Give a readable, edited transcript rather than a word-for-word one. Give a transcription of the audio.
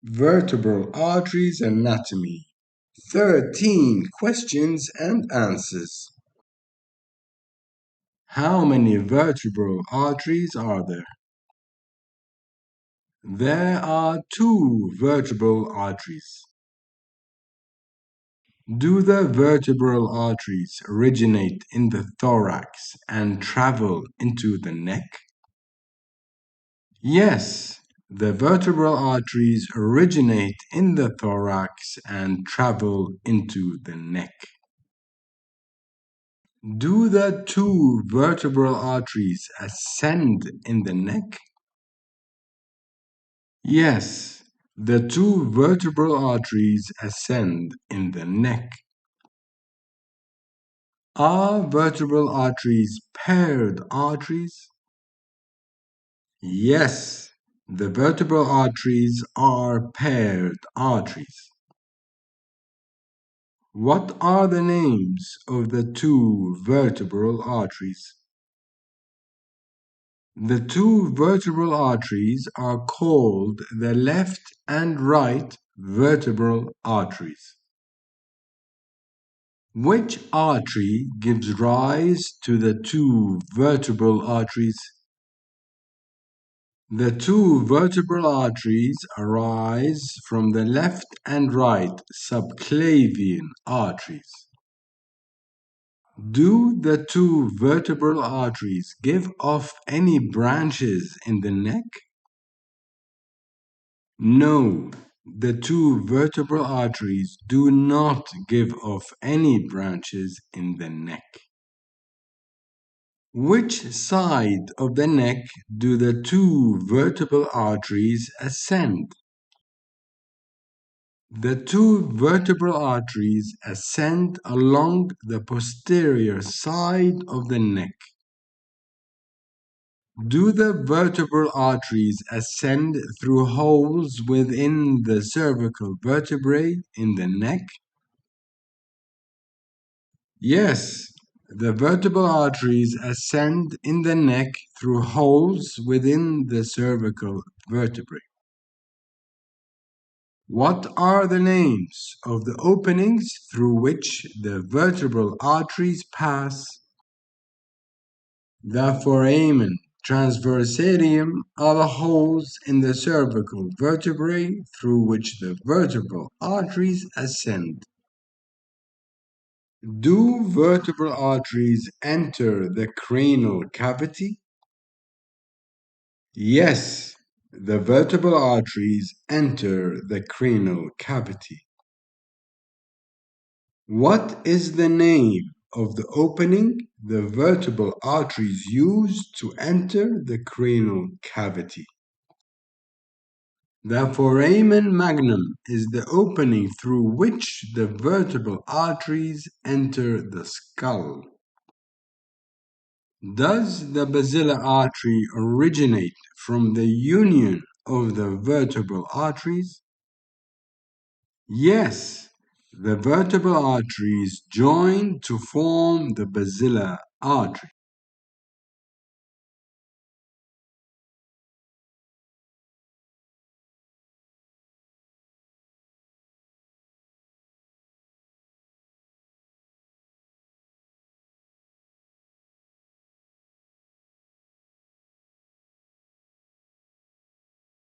Vertebral Arteries Anatomy. 13 questions and answers. How many vertebral arteries are there? There are 2 vertebral arteries. Do the vertebral arteries originate in the thorax and travel into the neck? Yes, the vertebral arteries originate in the thorax and travel into the neck. Do the 2 vertebral arteries ascend in the neck? Yes, the 2 vertebral arteries ascend in the neck. Are vertebral arteries paired arteries? Yes, the vertebral arteries are paired arteries. What are the names of the 2 vertebral arteries? The 2 vertebral arteries are called the left and right vertebral arteries. Which artery gives rise to the 2 vertebral arteries? The 2 vertebral arteries arise from the left and right subclavian arteries. Do the 2 vertebral arteries give off any branches in the neck? No, the 2 vertebral arteries do not give off any branches in the neck. Which side of the neck do the 2 vertebral arteries ascend? The 2 vertebral arteries ascend along the posterior side of the neck. Do the vertebral arteries ascend through holes within the cervical vertebrae in the neck? Yes, the vertebral arteries ascend in the neck through holes within the cervical vertebrae. What are the names of the openings through which the vertebral arteries pass? The foramen transversarium are the holes in the cervical vertebrae through which the vertebral arteries ascend. Do vertebral arteries enter the cranial cavity? Yes, the vertebral arteries enter the cranial cavity. What is the name of the opening the vertebral arteries use to enter the cranial cavity? The foramen magnum is the opening through which the vertebral arteries enter the skull. Does the basilar artery originate from the union of the vertebral arteries? Yes, the vertebral arteries join to form the basilar artery.